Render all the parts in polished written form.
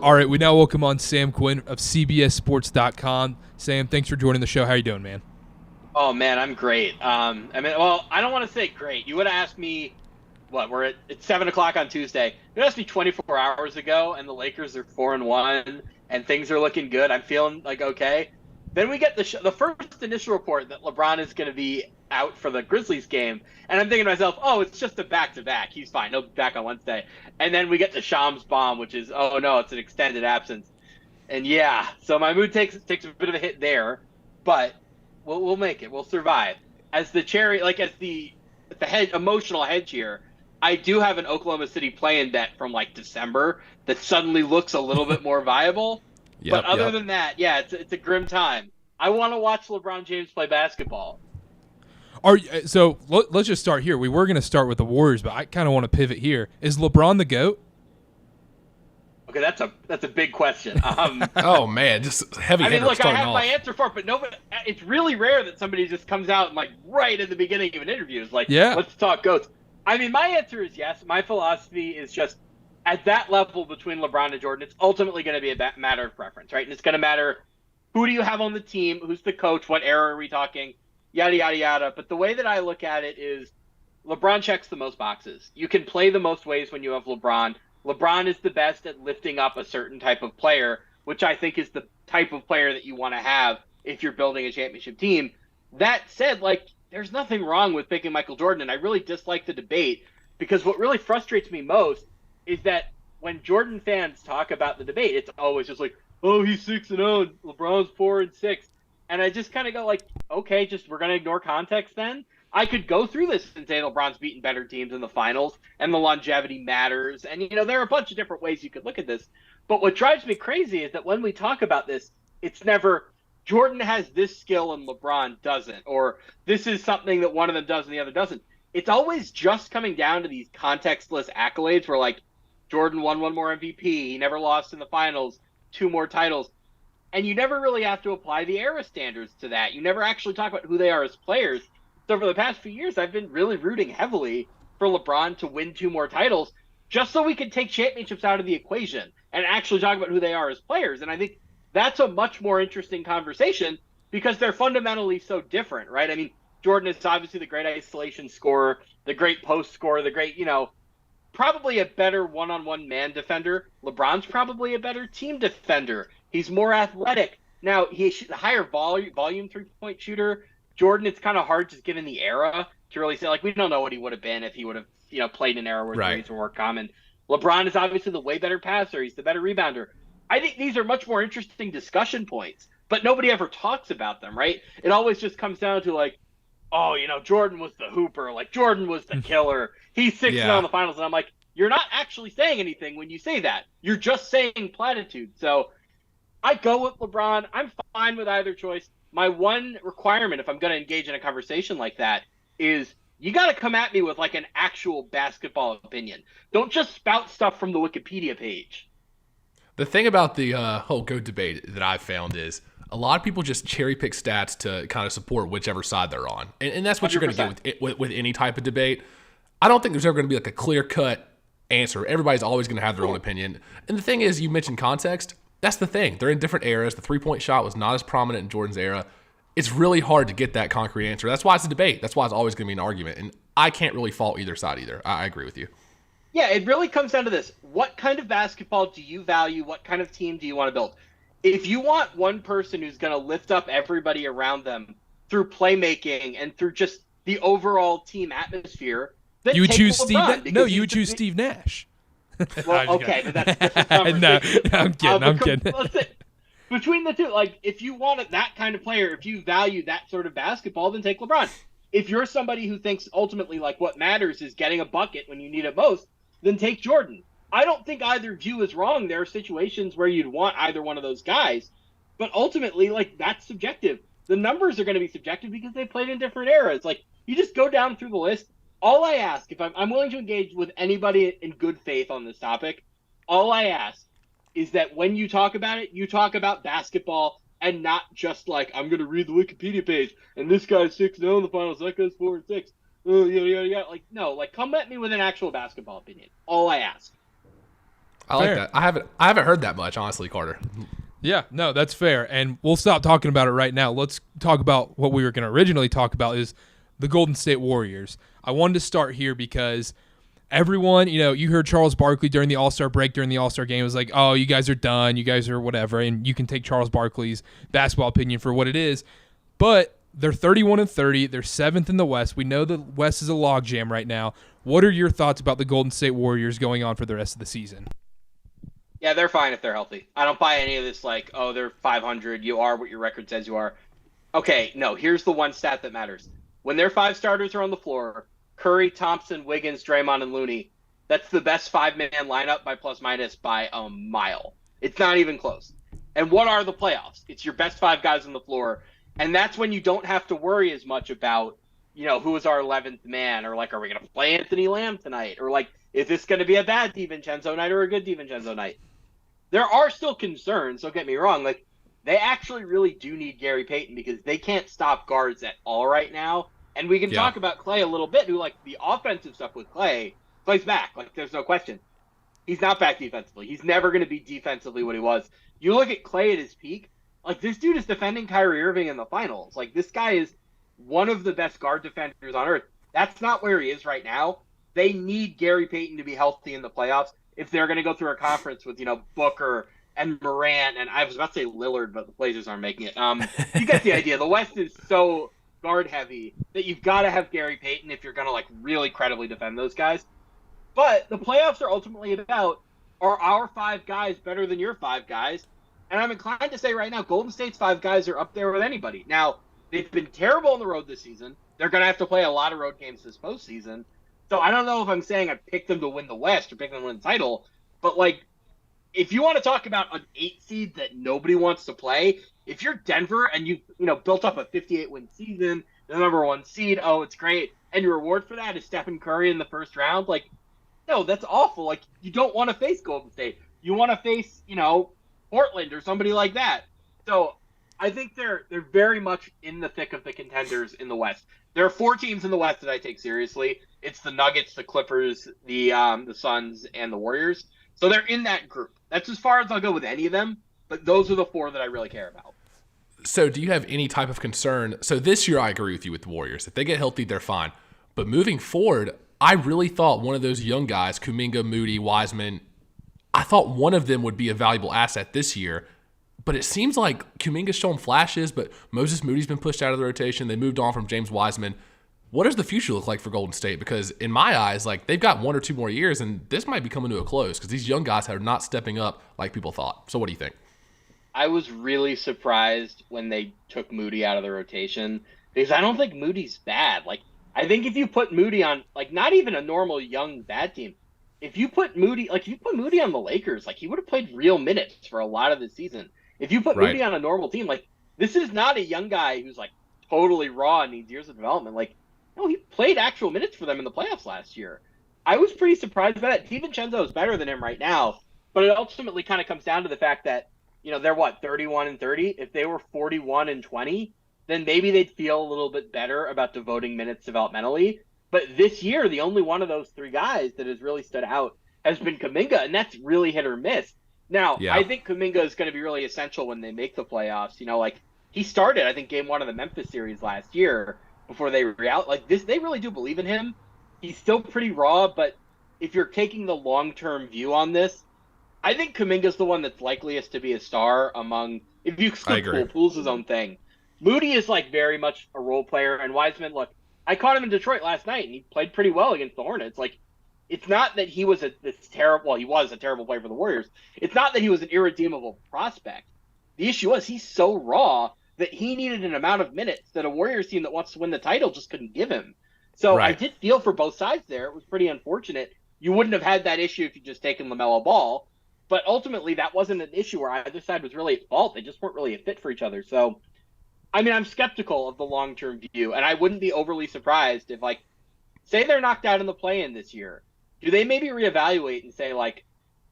All right, we now welcome on Sam Quinn of CBSSports.com. Sam, thanks for joining the show. How you doing, man? Oh man, I'm great. Well, I don't want to say great. You would have asked me, it's 7 o'clock on Tuesday. You asked me 24 hours ago, and the Lakers are 4-1, and things are looking good. I'm feeling like okay. Then we get the first initial report that LeBron is going to be out for the Grizzlies game, and I'm thinking to myself, oh, it's just a back-to-back. He's fine. He'll be back on Wednesday. And then we get the Shams bomb, which is, oh no, it's an extended absence. And yeah, so my mood takes a bit of a hit there, but we'll make it. We'll survive. As the cherry, as the emotional hedge here, I do have an Oklahoma City play-in bet from December that suddenly looks a little bit more viable. But other than that, yeah, it's a grim time. I want to watch LeBron James play basketball. So let's just start here. We were going to start with the Warriors, but I kind of want to pivot here. Is LeBron the GOAT? Okay, that's a big question. Oh man, just heavy. I have my answer for it, but nobody. It's really rare that somebody just comes out and right at the beginning of an interview is let's talk GOATs. I mean, my answer is yes. My philosophy is just at that level between LeBron and Jordan, it's ultimately going to be a matter of preference, right? And it's going to matter who do you have on the team, who's the coach, what era are we talking, yada yada yada. But the way that I look at it is, LeBron checks the most boxes. You can play the most ways when you have LeBron. LeBron is the best at lifting up a certain type of player, which I think is the type of player that you want to have if you're building a championship team. That said, there's nothing wrong with picking Michael Jordan, and I really dislike the debate because what really frustrates me most is that when Jordan fans talk about the debate, it's always just oh, he's 6-0, LeBron's 4-6. And I just kind of go okay, we're going to ignore context then? I could go through this and say LeBron's beaten better teams in the finals and the longevity matters. And, there are a bunch of different ways you could look at this. But what drives me crazy is that when we talk about this, it's never Jordan has this skill and LeBron doesn't, or this is something that one of them does and the other doesn't. It's always just coming down to these contextless accolades where Jordan won one more MVP, he never lost in the finals, 2 more titles. And you never really have to apply the era standards to that. You never actually talk about who they are as players. So for the past few years, I've been really rooting heavily for LeBron to win 2 more titles just so we can take championships out of the equation and actually talk about who they are as players. And I think that's a much more interesting conversation because they're fundamentally so different, right? I mean, Jordan is obviously the great isolation scorer, the great post scorer, the great, probably a better one-on-one man defender. LeBron's probably a better team defender. He's more athletic. Now, he's a higher volume three-point shooter. Jordan, it's kind of hard just given the era to really say, we don't know what he would have been if he would have, played an era where threes were more common. LeBron is obviously the way better passer. He's the better rebounder. I think these are much more interesting discussion points, but nobody ever talks about them, right? It always just comes down to Jordan was the hooper. Jordan was the killer. He's 6-0 in the finals. And I'm you're not actually saying anything when you say that. You're just saying platitudes. So I go with LeBron. I'm fine with either choice. My one requirement, if I'm going to engage in a conversation like that, is you got to come at me with an actual basketball opinion. Don't just spout stuff from the Wikipedia page. The thing about the whole GOAT debate that I've found is a lot of people just cherry pick stats to kind of support whichever side they're on. And that's what 100%. You're going to get with any type of debate. I don't think there's ever going to be a clear-cut answer. Everybody's always going to have their own opinion. And the thing is, you mentioned context. That's the thing. They're in different eras. The three-point shot was not as prominent in Jordan's era. It's really hard to get that concrete answer. That's why it's a debate. That's why it's always going to be an argument. And I can't really fault either side either. I agree with you. Yeah, it really comes down to this. What kind of basketball do you value? What kind of team do you want to build? If you want one person who's going to lift up everybody around them through playmaking and through just the overall team atmosphere, then you would choose LeBron, Steve. No, you would choose Steve Nash. Well, okay, but that's different conversation. No, I'm kidding. I'm kidding. Listen, between the two, if you want that kind of player, if you value that sort of basketball, then take LeBron. If you're somebody who thinks ultimately what matters is getting a bucket when you need it most, then take Jordan. I don't think either view is wrong. There are situations where you'd want either one of those guys, but ultimately, that's subjective. The numbers are going to be subjective because they played in different eras. You just go down through the list. All I ask, if I'm willing to engage with anybody in good faith on this topic, all I ask is that when you talk about it, you talk about basketball and not just I'm going to read the Wikipedia page and this guy's 6-0 in the finals, that guy's 4-6. Oh, yeah. No, come at me with an actual basketball opinion. All I ask. I like that. I haven't heard that much, honestly, Carter. Yeah, no, that's fair. And we'll stop talking about it right now. Let's talk about what we were going to originally talk about is the Golden State Warriors. I wanted to start here because everyone, you heard Charles Barkley during the All-Star break, during the All-Star game, was like, oh, you guys are done. You guys are whatever. And you can take Charles Barkley's basketball opinion for what it is. But they're 31-30. They're 7th in the West. We know the West is a logjam right now. What are your thoughts about the Golden State Warriors going on for the rest of the season? Yeah, they're fine if they're healthy. I don't buy any of this like, oh, they're 500. You are what your record says you are. Okay, no, here's the one stat that matters. When their 5 starters are on the floor, Curry, Thompson, Wiggins, Draymond, and Looney, that's the best 5-man lineup by plus-minus by a mile. It's not even close. And what are the playoffs? It's your best 5 guys on the floor. And that's when you don't have to worry as much about, who is our 11th man? Or, like, are we going to play Anthony Lamb tonight? Or, like, is this going to be a bad DiVincenzo night or a good DiVincenzo night? There are still concerns, don't get me wrong. Like, they actually really do need Gary Payton because they can't stop guards at all right now. And we can talk about Clay a little bit, who, like, the offensive stuff with Clay's back. Like, there's no question. He's not back defensively. He's never going to be defensively what he was. You look at Clay at his peak, like, this dude is defending Kyrie Irving in the finals. Like, this guy is one of the best guard defenders on earth. That's not where he is right now. They need Gary Payton to be healthy in the playoffs if they're going to go through a conference with, Booker and Morant, and I was about to say Lillard, but the Blazers aren't making it. You get the idea. The West is so guard heavy that you've got to have Gary Payton if you're going to, like, really credibly defend those guys. But the playoffs are ultimately about, are our 5 guys better than your 5 guys? And I'm inclined to say right now, Golden State's 5 guys are up there with anybody. Now, they've been terrible on the road this season. They're going to have to play a lot of road games this postseason. So I don't know if I'm saying I picked them to win the West or pick them to win the title, but, like, if you want to talk about an 8 seed that nobody wants to play, if you're Denver and you built up a 58-win season, the number 1 seed, oh, it's great, and your reward for that is Stephen Curry in the first round, like, no, that's awful. Like, you don't want to face Golden State. You want to face, Portland or somebody like that. So I think they're very much in the thick of the contenders in the West. There are 4 teams in the West that I take seriously. It's the Nuggets, the Clippers, the Suns, and the Warriors. So they're in that group. That's as far as I'll go with any of them, but those are the 4 that I really care about. So do you have any type of concern? So this year I agree with you with the Warriors. If they get healthy, they're fine. But moving forward, I really thought one of those young guys, Kuminga, Moody, Wiseman, I thought one of them would be a valuable asset this year. But it seems like Kuminga's shown flashes, but Moses Moody's been pushed out of the rotation. They moved on from James Wiseman. What does the future look like for Golden State? Because in my eyes, like, they've got 1 or 2 more years, and this might be coming to a close because these young guys are not stepping up like people thought. So what do you think? I was really surprised when they took Moody out of the rotation because I don't think Moody's bad. Like, I think if you put Moody on, like, not even a normal young bad team, if you put Moody on the Lakers, like, he would have played real minutes for a lot of the season. If you put Moody on a normal team, like, this is not a young guy who's, like, totally raw and needs years of development. Like, no, he played actual minutes for them in the playoffs last year. I was pretty surprised by that. DiVincenzo is better than him right now, but it ultimately kind of comes down to the fact that, they're 31-30. If they were 41-20, then maybe they'd feel a little bit better about devoting minutes developmentally. But this year, the only one of those 3 guys that has really stood out has been Kuminga, and that's really hit or miss. Now, I think Kuminga is going to be really essential when they make the playoffs. He started, I think, game 1 of the Memphis series last year before they were out. Like, this, they really do believe in him. He's still pretty raw, but if you're taking the long-term view on this, I think Kuminga's the one that's likeliest to be a star among, if you exclude Pool's his own thing. Moody is, like, very much a role player, and Wiseman, look, I caught him in Detroit last night, and he played pretty well against the Hornets. Like, it's not that he was he was a terrible player for the Warriors. It's not that he was an irredeemable prospect. The issue was he's so raw that he needed an amount of minutes that a Warriors team that wants to win the title just couldn't give him. So I did feel for both sides there. It was pretty unfortunate. You wouldn't have had that issue if you just taken LaMelo Ball. But ultimately, that wasn't an issue where either side was really at fault. They just weren't really a fit for each other. So, I mean, I'm skeptical of the long-term view, and I wouldn't be overly surprised if, like, say they're knocked out in the play-in this year. Do they maybe reevaluate and say, like,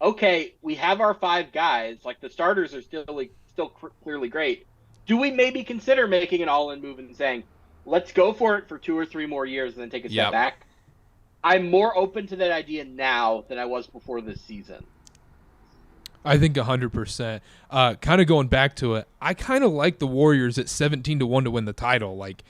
okay, we have our 5 guys, like, the starters are still clearly great. Do we maybe consider making an all-in move and saying, let's go for it for 2 or 3 more years and then take a step back? I'm more open to that idea now than I was before this season. I think 100%. Kind of going back to it, I kind of like the Warriors at 17-1 to win the title. Like,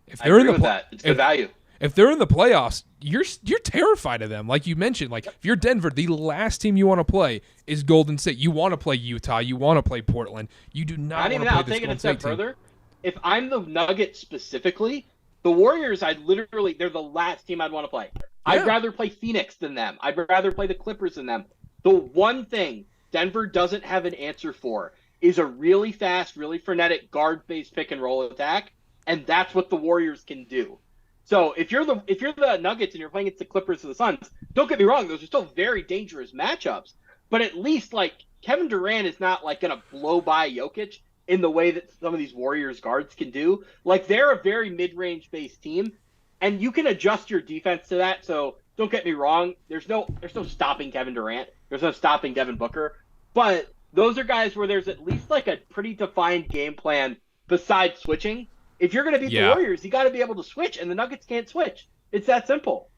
if they're in the it's good value. If they're in the playoffs, you're terrified of them. Like you mentioned, like if you're Denver, the last team you want to play is Golden State. You want to play Utah. You want to play Portland. You do not want to play I'll take it a step further. If I'm the Nuggets specifically, the Warriors, they're the last team I'd want to play. Yeah. I'd rather play Phoenix than them. I'd rather play the Clippers than them. The one thing Denver doesn't have an answer for is a really fast, really frenetic guard-based pick and roll attack, and that's what the Warriors can do. So if you're the Nuggets and you're playing against the Clippers or the Suns, don't get me wrong, those are still very dangerous matchups. But at least like Kevin Durant is not like gonna blow by Jokic in the way that some of these Warriors guards can do. Like they're a very mid-range based team, and you can adjust your defense to that. So don't get me wrong, there's no stopping Kevin Durant. There's no stopping Devin Booker. But those are guys where there's at least like a pretty defined game plan besides switching. If you're going to beat the Warriors, you got to be able to switch, and the Nuggets can't switch. It's that simple.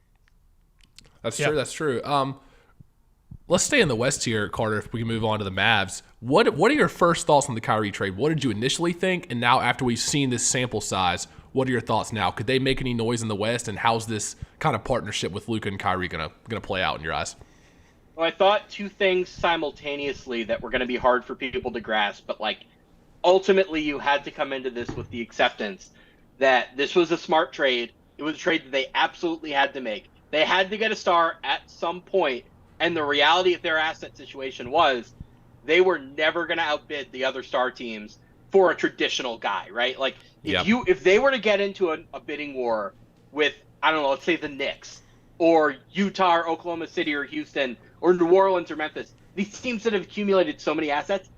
That's true. That's true. Let's stay in the West here, Carter, if we can move on to the Mavs. What are your first thoughts on the Kyrie trade? What did you initially think? And now after we've seen this sample size, what are your thoughts now? Could they make any noise in the West? And how's this kind of partnership with Luka and Kyrie gonna play out in your eyes? Well, I thought two things simultaneously that were going to be hard for people to grasp, but like ultimately you had to come into this with the acceptance that this was a smart trade. It was a trade that they absolutely had to make. They had to get a star at some point, and the reality of their asset situation was they were never going to outbid the other star teams for a traditional guy, right? Like if they were to get into a bidding war with, I don't know, let's say the Knicks or Utah or Oklahoma City or Houston or New Orleans or Memphis, these teams that have accumulated so many assets,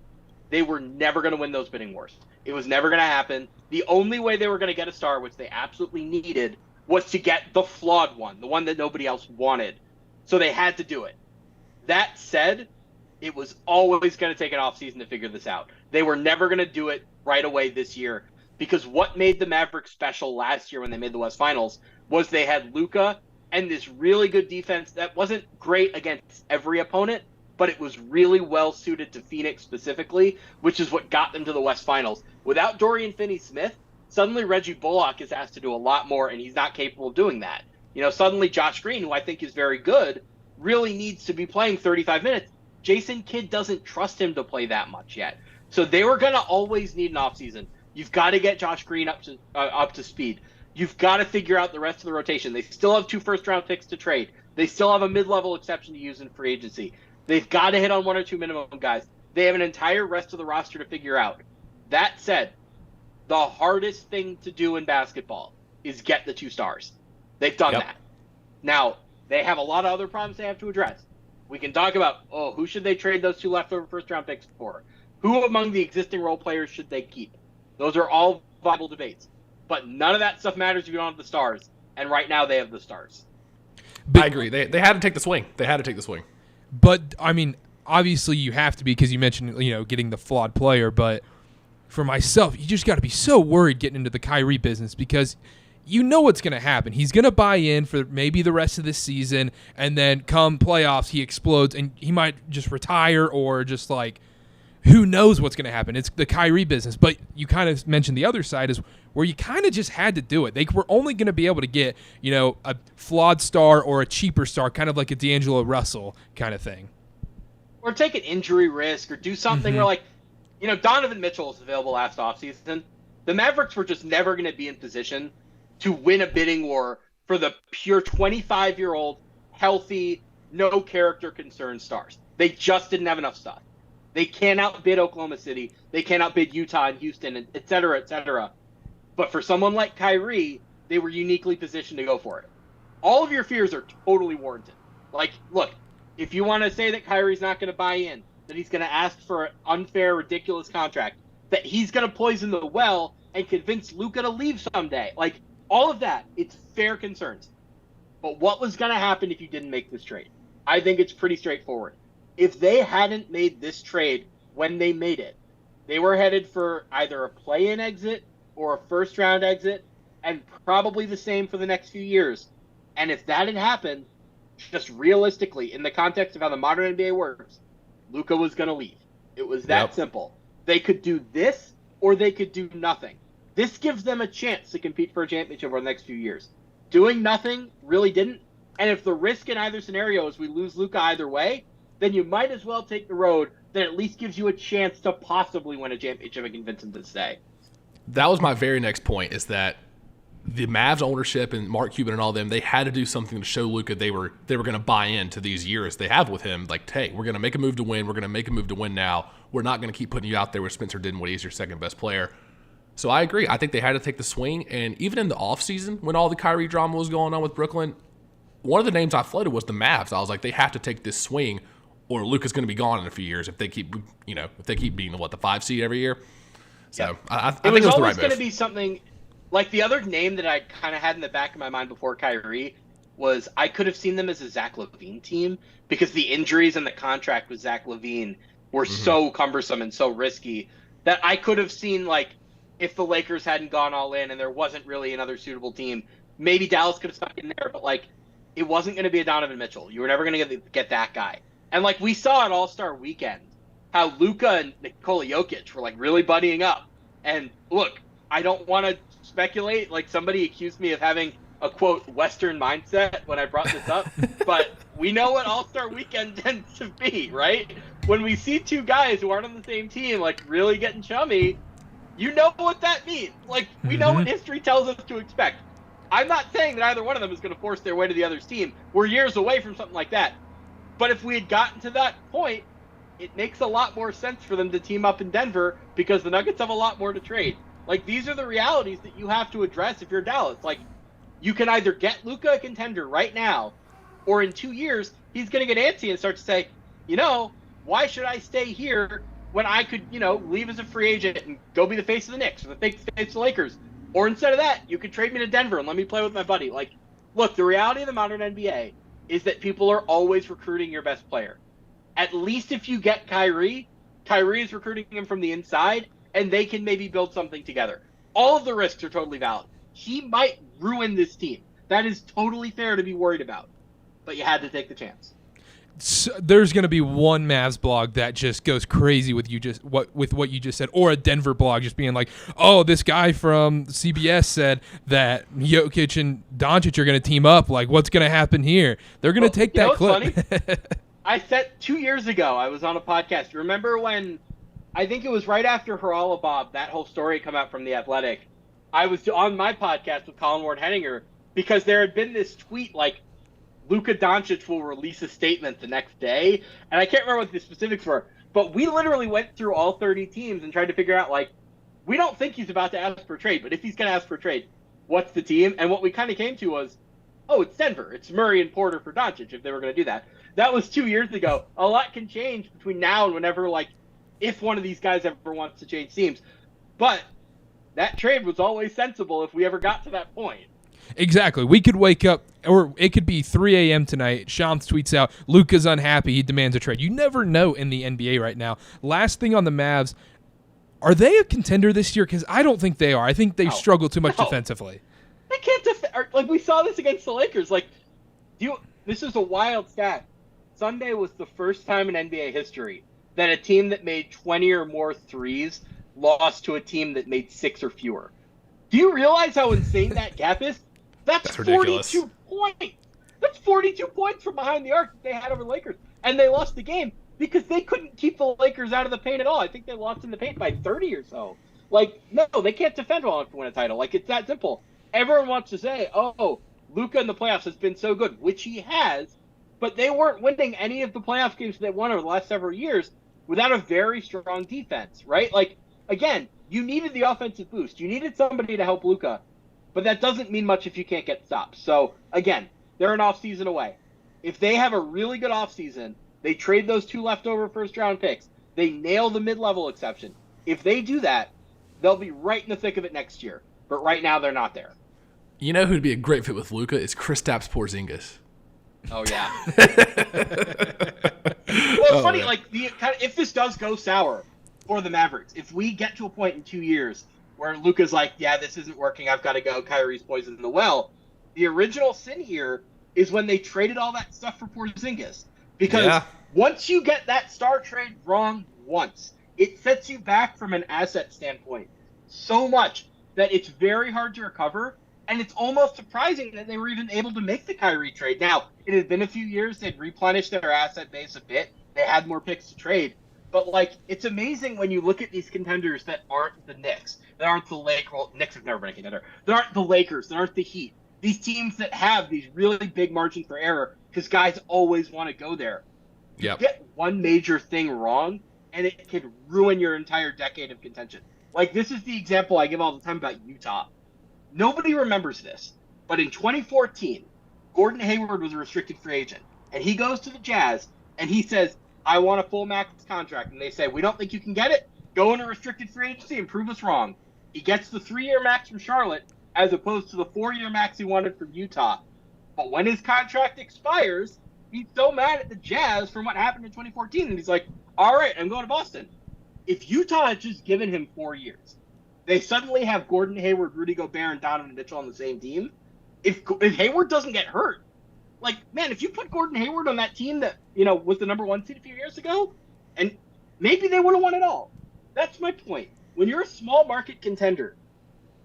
they were never going to win those bidding wars. It was never going to happen. The only way they were going to get a star, which they absolutely needed, was to get the flawed one, the one that nobody else wanted. So they had to do it. That said, it was always going to take an offseason to figure this out. They were never going to do it right away this year, because what made the Mavericks special last year when they made the West Finals was they had Luka and this really good defense that wasn't great against every opponent, but it was really well suited to Phoenix specifically, which is what got them to the West Finals. Without Dorian Finney-Smith, suddenly Reggie Bullock is asked to do a lot more, and he's not capable of doing that. You know, suddenly Josh Green, who I think is very good, really needs to be playing 35 minutes. Jason Kidd doesn't trust him to play that much yet. So they were going to always need an offseason. You've got to get Josh Green up to speed. You've got to figure out the rest of the rotation. They still have 2 first-round picks to trade. They still have a mid-level exception to use in free agency. They've got to hit on 1 or 2 minimum guys. They have an entire rest of the roster to figure out. That said, the hardest thing to do in basketball is get the 2 stars. They've done that. Now, they have a lot of other problems they have to address. We can talk about, who should they trade those 2 leftover first-round picks for? Who among the existing role players should they keep? Those are all viable debates. But none of that stuff matters if you don't have the stars. And right now they have the stars. But I agree. They had to take the swing. But, I mean, obviously you have to be, because you mentioned, getting the flawed player. But for myself, you just got to be so worried getting into the Kyrie business, because you know what's going to happen. He's going to buy in for maybe the rest of this season, and then come playoffs, he explodes, and he might just retire, or just like, who knows what's going to happen. It's the Kyrie business. But you kind of mentioned the other side is where you kind of just had to do it. They were only going to be able to get, a flawed star or a cheaper star, kind of like a D'Angelo Russell kind of thing. Or take an injury risk, or do something where, like, Donovan Mitchell was available last offseason. The Mavericks were just never going to be in position to win a bidding war for the pure 25-year-old, healthy, no character concern stars. They just didn't have enough stuff. They can't outbid Oklahoma City. They can't outbid Utah and Houston, and et cetera, et cetera. But for someone like Kyrie, they were uniquely positioned to go for it. All of your fears are totally warranted. Like, look, if you want to say that Kyrie's not going to buy in, that he's going to ask for an unfair, ridiculous contract, that he's going to poison the well and convince Luka to leave someday, like, all of that, it's fair concerns. But what was going to happen if you didn't make this trade? I think it's pretty straightforward. If they hadn't made this trade when they made it, they were headed for either a play-in exit or a first-round exit, and probably the same for the next few years. And if that had happened, just realistically, in the context of how the modern NBA works, Luka was going to leave. It was that simple. They could do this or they could do nothing. This gives them a chance to compete for a championship over the next few years. Doing nothing really didn't. And if the risk in either scenario is we lose Luka either way, then you might as well take the road that at least gives you a chance to possibly win a championship and convince them to stay. That was my very next point, is that the Mavs ownership and Mark Cuban and all them, they had to do something to show Luka they were going to buy into these years they have with him. Like, hey, we're going to make a move to win. We're going to make a move to win now. We're not going to keep putting you out there where Spencer didn't when he's your second best player. So I agree. I think they had to take the swing. And even in the offseason, when all the Kyrie drama was going on with Brooklyn, one of the names I floated was the Mavs. I was like, they have to take this swing, or Luka's going to be gone in a few years if they keep, being the 5 seed every year. So I think it was the right move. It was always going to be something like the other name that I kind of had in the back of my mind before Kyrie was I could have seen them as a Zach LaVine team, because the injuries and the contract with Zach LaVine were so cumbersome and so risky that I could have seen, like, if the Lakers hadn't gone all in and there wasn't really another suitable team, maybe Dallas could have stuck in there, but like, it wasn't going to be a Donovan Mitchell. You were never going to get that guy. And like we saw at All-Star Weekend, how Luka and Nikola Jokic were like really buddying up. And look, I don't want to speculate. Like, somebody accused me of having a quote Western mindset when I brought this up, but we know what All-Star Weekend tends to be, right? When we see two guys who aren't on the same team like really getting chummy, you know what that means. Like, we know what history tells us to expect. I'm not saying that either one of them is going to force their way to the other's team. We're years away from something like that. But if we had gotten to that point, it makes a lot more sense for them to team up in Denver, because the Nuggets have a lot more to trade. Like, these are the realities that you have to address if you're Dallas. Like, you can either get Luka a contender right now, or in 2 years, he's going to get antsy and start to say, why should I stay here when I could, leave as a free agent and go be the face of the Knicks or the face of the Lakers? Or instead of that, you could trade me to Denver and let me play with my buddy. Like, look, the reality of the modern NBA is that people are always recruiting your best player. At least if you get Kyrie is recruiting him from the inside, and they can maybe build something together. All of the risks are totally valid. He might ruin this team. That is totally fair to be worried about. But you had to take the chance. So there's going to be one Mavs blog that just goes crazy with what you just said, or a Denver blog just being like, "Oh, this guy from CBS said that Jokic and Doncic are going to team up. Like, what's going to happen here?" They're going to take that clip. Funny? I said 2 years ago, I was on a podcast. Remember when, I think it was right after Haralabob, that whole story come out from The Athletic. I was on my podcast with Colin Ward-Henninger because there had been this tweet like, Luka Doncic will release a statement the next day. And I can't remember what the specifics were, but we literally went through all 30 teams and tried to figure out, like, we don't think he's about to ask for a trade, but if he's going to ask for a trade, what's the team? And what we kind of came to was, oh, it's Denver. It's Murray and Porter for Doncic if they were going to do that. That was 2 years ago. A lot can change between now and whenever, like, if one of these guys ever wants to change teams. But that trade was always sensible if we ever got to that point. Exactly. We could wake up, or it could be 3 a.m. tonight. Shams tweets out, Luka's unhappy. He demands a trade. You never know in the NBA right now. Last thing on the Mavs, are they a contender this year? Because I don't think they are. I think they struggle too much defensively. They can't defend. Like, we saw this against the Lakers. Like, this is a wild stat. Sunday was the first time in NBA history that a team that made 20 or more threes lost to a team that made 6 or fewer. Do you realize how insane that gap is? That's 42 points. That's 42 points from behind the arc that they had over the Lakers. And they lost the game because they couldn't keep the Lakers out of the paint at all. I think they lost in the paint by 30 or so. Like, no, they can't defend well enough to win a title. Like, it's that simple. Everyone wants to say, oh, Luka in the playoffs has been so good, which he has, but they weren't winning any of the playoff games they won over the last several years without a very strong defense, right? Like, again, you needed the offensive boost. You needed somebody to help Luka, but that doesn't mean much if you can't get stops. So, again, they're an offseason away. If they have a really good offseason, they trade those 2 leftover first-round picks, they nail the mid-level exception. If they do that, they'll be right in the thick of it next year. But right now, they're not there. You know who'd be a great fit with Luka is Kristaps Porzingis. Oh, yeah. Well, it's funny, man. Like, if this does go sour for the Mavericks, if we get to a point in 2 years where Luka's like, yeah, this isn't working, I've got to go, Kyrie's poisoned in the well, the original sin here is when they traded all that stuff for Porzingis. Because once you get that star trade wrong once, it sets you back from an asset standpoint so much that it's very hard to recover. And it's almost surprising that they were even able to make the Kyrie trade. Now, it had been a few years. They'd replenished their asset base a bit. They had more picks to trade. But, like, it's amazing when you look at these contenders that aren't the Knicks, that aren't the Lakers. Well, Knicks have never been a contender. That aren't the Lakers, that aren't the Heat. These teams that have these really big margins for error because guys always want to go there. You get one major thing wrong, and it can ruin your entire decade of contention. Like, this is the example I give all the time about Utah. Nobody remembers this, but in 2014, Gordon Hayward was a restricted free agent, and he goes to the Jazz, and he says, I want a full max contract. And they say, we don't think you can get it. Go into restricted free agency and prove us wrong. He gets the 3-year max from Charlotte as opposed to the 4-year max he wanted from Utah. But when his contract expires, he's so mad at the Jazz from what happened in 2014. And he's like, all right, I'm going to Boston. If Utah had just given him 4 years, they suddenly have Gordon Hayward, Rudy Gobert, and Donovan Mitchell on the same team. If Hayward doesn't get hurt, like, man, if you put Gordon Hayward on that team that, was the number 1 seed a few years ago, and maybe they would have won it all. That's my point. When you're a small market contender,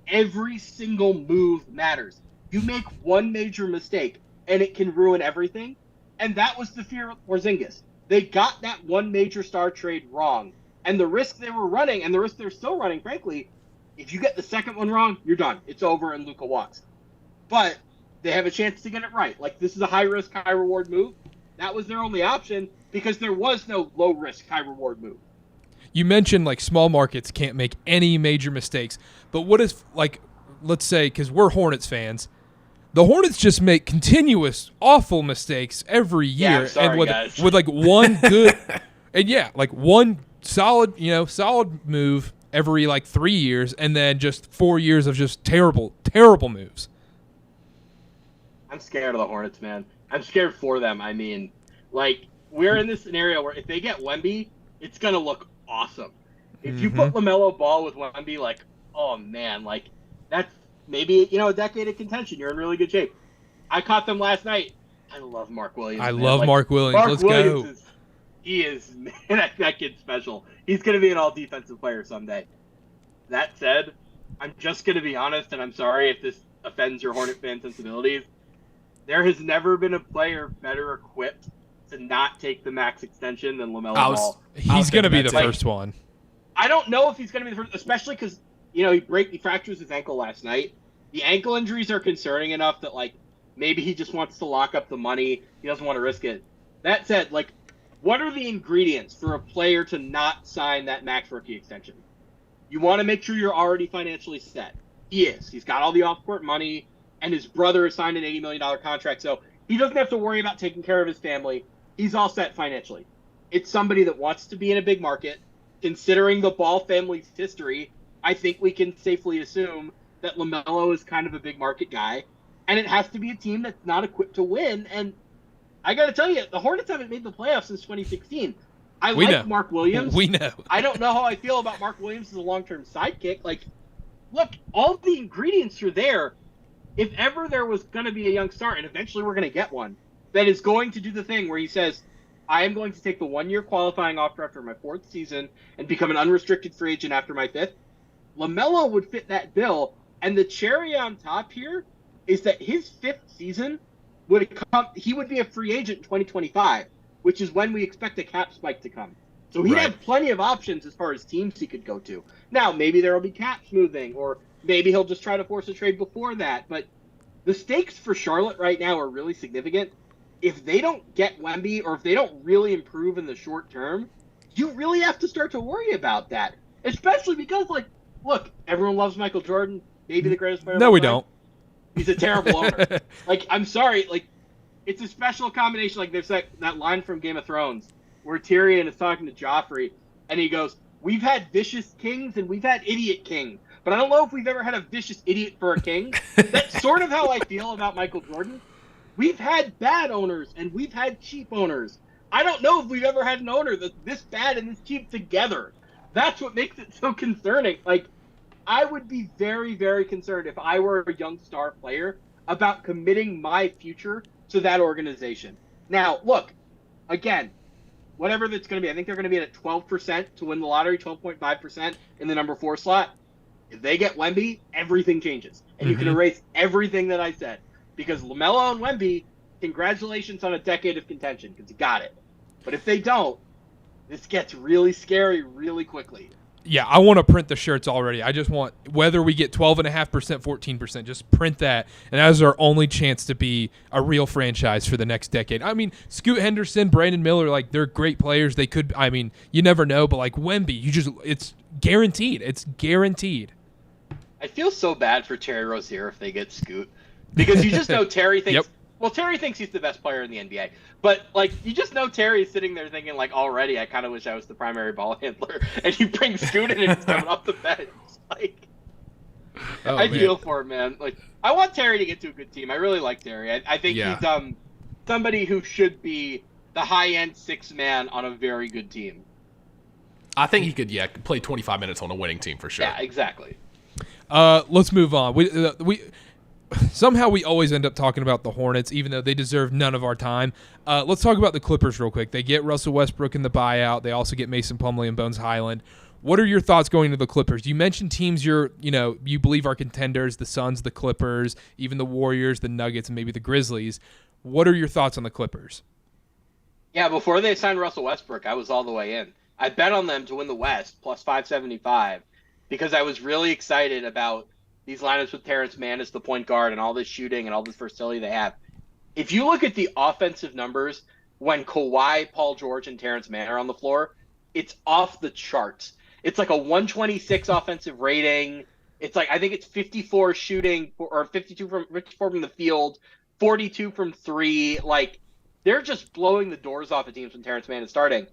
every single move matters. You make one major mistake, and it can ruin everything. And that was the fear of Porzingis. They got that one major star trade wrong. And the risk they were running, and the risk they're still running, frankly, if you get the second one wrong, you're done. It's over, and Luka walks. But they have a chance to get it right. Like, this is a high-risk, high-reward move. That was their only option because there was no low-risk, high-reward move. You mentioned, like, small markets can't make any major mistakes. But what if, like, let's say, because we're Hornets fans, the Hornets just make continuous, awful mistakes every year. Yeah, I'm sorry, and guys. with, like, one good – and, yeah, like, one solid move every, like, 3 years and then just 4 years of just terrible, terrible moves. I'm scared of the Hornets, man. I'm scared for them. I mean, like, we're in this scenario where if they get Wemby, it's going to look awesome. If you put LaMelo Ball with Wemby, like, oh, man, like, that's maybe, a decade of contention. You're in really good shape. I caught them last night. I love Mark Williams. I love Mark Williams. Let's go. He is, man, that kid's special. He's going to be an all-defensive player someday. That said, I'm just going to be honest, and I'm sorry if this offends your Hornet fan sensibilities. There has never been a player better equipped to not take the max extension than LaMelo Ball. He's going to be the first one. I don't know if he's going to be the first, especially because, he fractures his ankle last night. The ankle injuries are concerning enough that, like, maybe he just wants to lock up the money. He doesn't want to risk it. That said, like, what are the ingredients for a player to not sign that max rookie extension? You want to make sure you're already financially set. He is. He's got all the off-court money. And his brother has signed an $80 million contract, so he doesn't have to worry about taking care of his family. He's all set financially. It's somebody that wants to be in a big market. Considering the Ball family's history, I think we can safely assume that LaMelo is kind of a big market guy. And it has to be a team that's not equipped to win. And I got to tell you, the Hornets haven't made the playoffs since 2016. I like Mark Williams. We know. I don't know how I feel about Mark Williams as a long-term sidekick. Like, look, all the ingredients are there. If ever there was going to be a young star, and eventually we're going to get one, that is going to do the thing where he says, I am going to take the 1-year qualifying offer after my 4th season and become an unrestricted free agent after my 5th, LaMelo would fit that bill. And the cherry on top here is that his 5th season he would be a free agent in 2025, which is when we expect a cap spike to come. So he'd have plenty of options as far as teams he could go to. Now, maybe there will be cap smoothing, or maybe he'll just try to force a trade before that. But the stakes for Charlotte right now are really significant. If they don't get Wemby, or if they don't really improve in the short term, you really have to start to worry about that. Especially because, like, look, everyone loves Michael Jordan, maybe the greatest player of all time. No, we don't. He's a terrible owner. Like, I'm sorry, like, it's a special combination. Like, there's that line from Game of Thrones where Tyrion is talking to Joffrey, and he goes, we've had vicious kings and we've had idiot kings, but I don't know if we've ever had a vicious idiot for a king. That's sort of how I feel about Michael Jordan. We've had bad owners and we've had cheap owners. I don't know if we've ever had an owner that's this bad and this cheap together. That's what makes it so concerning. Like, I would be very, very concerned if I were a young star player about committing my future to that organization. Now, look, again, whatever that's going to be, I think they're going to be at 12% to win the lottery, 12.5% in the number 4 slot. If they get Wemby, everything changes. And you can erase everything that I said. Because LaMelo and Wemby, congratulations on a decade of contention, because you got it. But if they don't, this gets really scary really quickly. Yeah, I want to print the shirts already. I just want, whether we get 12.5%, 14%, just print that. And that is our only chance to be a real franchise for the next decade. I mean, Scoot Henderson, Brandon Miller, like, they're great players. They could, I mean, you never know. But, like, Wemby, it's guaranteed. It's guaranteed. I feel so bad for Terry Rozier if they get Scoot. Because you just know Terry thinks, well, Terry thinks he's the best player in the NBA. But, like, you just know Terry's sitting there thinking, like, already, I kind of wish I was the primary ball handler. And you bring Scoot in and he's coming off the bench. Like, I feel for him, man. Like, I want Terry to get to a good team. I really like Terry. I think he's somebody who should be the high-end 6th man on a very good team. I think he could, play 25 minutes on a winning team for sure. Yeah, exactly. Let's move on. Somehow we always end up talking about the Hornets, even though they deserve none of our time. Let's talk about the Clippers real quick. They get Russell Westbrook in the buyout. They also get Mason Plumlee and Bones Highland. What are your thoughts going to the Clippers? You mentioned teams you believe are contenders, the Suns, the Clippers, even the Warriors, the Nuggets, and maybe the Grizzlies. What are your thoughts on the Clippers? Yeah, before they signed Russell Westbrook, I was all the way in. I bet on them to win the West, plus 575, because I was really excited about these lineups with Terrence Mann as the point guard and all this shooting and all this versatility they have. If you look at the offensive numbers when Kawhi, Paul George, and Terrence Mann are on the floor, it's off the charts. It's like a 126 offensive rating. It's like, I think it's 54 shooting or 52 from the field, 42 from 3. Like, they're just blowing the doors off of teams when Terrence Mann is starting.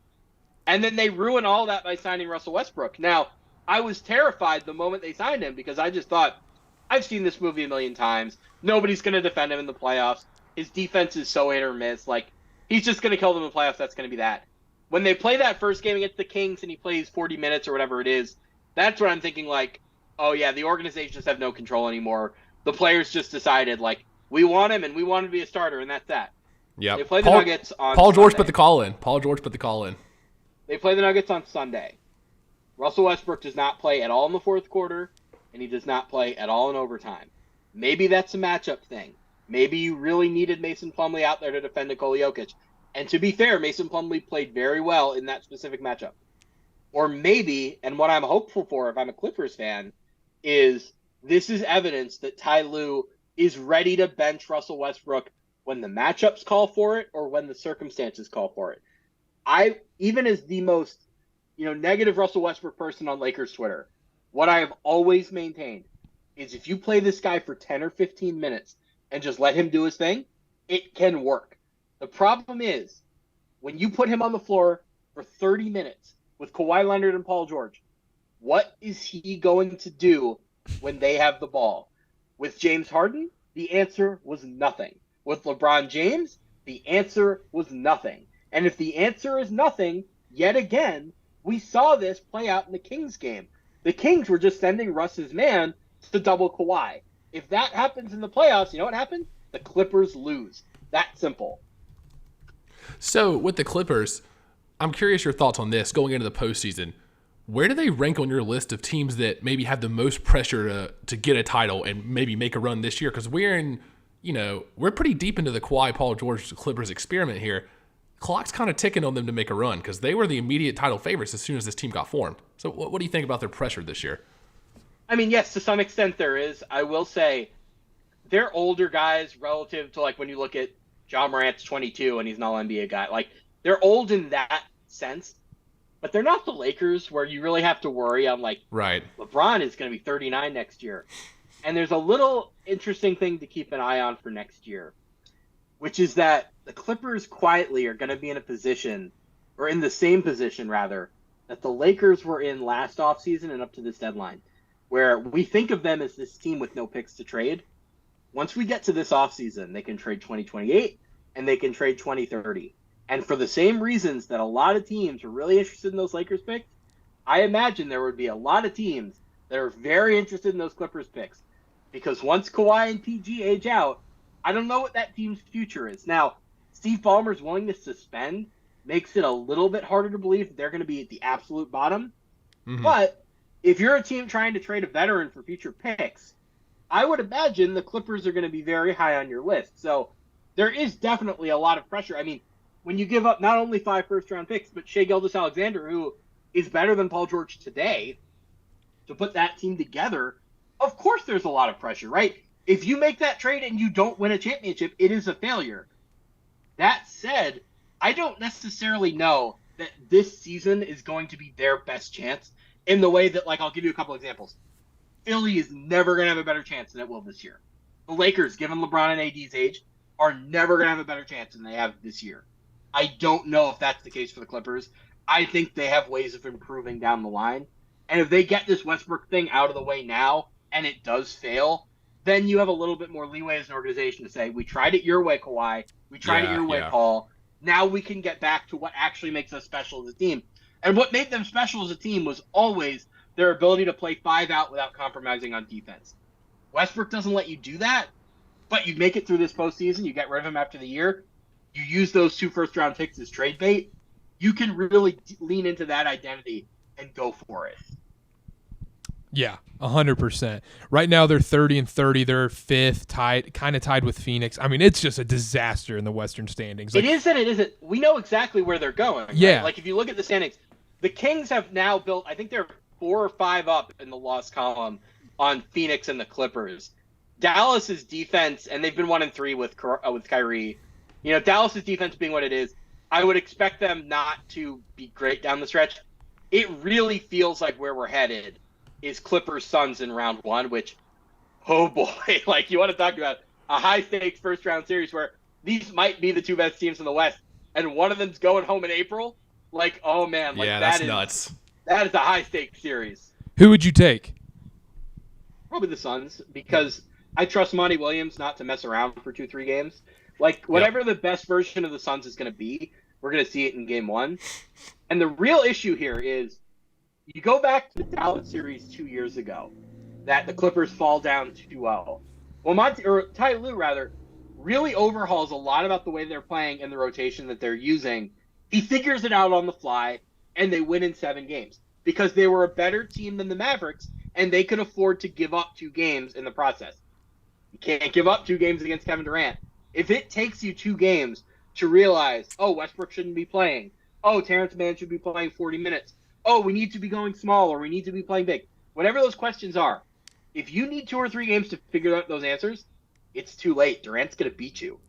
And then they ruin all that by signing Russell Westbrook. Now, I was terrified the moment they signed him because I just thought, I've seen this movie a million times. Nobody's going to defend him in the playoffs. His defense is so hit or miss. Like, he's just going to kill them in the playoffs. That's going to be that. When they play that first game against the Kings and he plays 40 minutes or whatever it is, that's when I'm thinking, like, oh, yeah, the organization just have no control anymore. The players just decided, like, we want him and we want him to be a starter, and that's that. Yeah. They play the Nuggets on Paul George Sunday. put the call in. Paul George put the call in. They play the Nuggets on Sunday. Russell Westbrook does not play at all in the fourth quarter, and he does not play at all in overtime. Maybe that's a matchup thing. Maybe you really needed Mason Plumlee out there to defend Nikola Jokic. And to be fair, Mason Plumlee played very well in that specific matchup. Or maybe, and what I'm hopeful for if I'm a Clippers fan, is this is evidence that Ty Lue is ready to bench Russell Westbrook when the matchups call for it or when the circumstances call for it. Even as the most negative Russell Westbrook person on Lakers Twitter, what I have always maintained is if you play this guy for 10 or 15 minutes and just let him do his thing, it can work. The problem is when you put him on the floor for 30 minutes with Kawhi Leonard and Paul George, what is he going to do when they have the ball? With James Harden, the answer was nothing. With LeBron James, the answer was nothing. And if the answer is nothing, yet again, we saw this play out in the Kings game. The Kings were just sending Russ's man to double Kawhi. If that happens in the playoffs, you know what happens? The Clippers lose. That simple. So with the Clippers, I'm curious your thoughts on this going into the postseason. Where do they rank on your list of teams that maybe have the most pressure to get a title and maybe make a run this year? Because we're pretty deep into the Kawhi, Paul George, Clippers experiment here. Clock's kind of ticking on them to make a run because they were the immediate title favorites as soon as this team got formed. So what do you think about their pressure this year? I mean, yes, to some extent there is. I will say they're older guys relative to, like, when you look at John Morant's 22 and he's an all-NBA guy. Like, they're old in that sense, but they're not the Lakers where you really have to worry. I'm like, right. LeBron is going to be 39 next year. And there's a little interesting thing to keep an eye on for next year, which is that the Clippers quietly are going to be in a position, or in the same position, rather, that the Lakers were in last offseason and up to this deadline, where we think of them as this team with no picks to trade. Once we get to this offseason, they can trade 2028 and they can trade 2030. And for the same reasons that a lot of teams are really interested in those Lakers picks, I imagine there would be a lot of teams that are very interested in those Clippers picks. Because once Kawhi and PG age out, I don't know what that team's future is. Now, Steve Ballmer's willing to suspend makes it a little bit harder to believe that they're going to be at the absolute bottom. Mm-hmm. But if you're a team trying to trade a veteran for future picks, I would imagine the Clippers are going to be very high on your list. So there is definitely a lot of pressure. I mean, when you give up not only 5 first-round picks, but Shai Gilgeous-Alexander, who is better than Paul George today, to put that team together, of course there's a lot of pressure, right? If you make that trade and you don't win a championship, it is a failure. That said, I don't necessarily know that this season is going to be their best chance in the way that, like, I'll give you a couple examples. Philly is never going to have a better chance than it will this year. The Lakers, given LeBron and AD's age, are never going to have a better chance than they have this year. I don't know if that's the case for the Clippers. I think they have ways of improving down the line. And if they get this Westbrook thing out of the way now, and it does fail, then you have a little bit more leeway as an organization to say, we tried it your way, Kawhi. We tried it your way, Paul. Now we can get back to what actually makes us special as a team. And what made them special as a team was always their ability to play 5 out without compromising on defense. Westbrook doesn't let you do that, but you make it through this postseason. You get rid of him after the year. You use those 2 first-round picks as trade bait. You can really lean into that identity and go for it. Yeah, 100%. Right now they're 30-30. They're 5th, kind of tied with Phoenix. I mean, it's just a disaster in the Western standings. Like, it is and it isn't. We know exactly where they're going. Yeah. Right? Like, if you look at the standings, the Kings have now built, I think they're 4 or 5 up in the loss column on Phoenix and the Clippers. Dallas's defense, and they've been 1-3 with Kyrie. You know, Dallas's defense being what it is, I would expect them not to be great down the stretch. It really feels like where we're headed is Clippers Suns in round 1, which, oh boy, like, you want to talk about a high stakes first round series where these might be the 2 best teams in the West, and one of them's going home in April. Like, oh man, like, yeah, that's nuts. That is a high stakes series. Who would you take? Probably the Suns, because I trust Monty Williams not to mess around for 2-3 games. Like, whatever the best version of the Suns is going to be, we're going to see it in game 1. And the real issue here is, you go back to the Dallas series 2 years ago, that the Clippers fall down 2-0. Well, Ty Lue, rather, really overhauls a lot about the way they're playing and the rotation that they're using. He figures it out on the fly, and they win in 7 games because they were a better team than the Mavericks, and they could afford to give up 2 games in the process. You can't give up 2 games against Kevin Durant. If it takes you 2 games to realize, oh, Westbrook shouldn't be playing, oh, Terrence Mann should be playing 40 minutes, oh, we need to be going small or we need to be playing big. Whatever those questions are, if you need 2 or 3 games to figure out those answers, it's too late. Durant's going to beat you.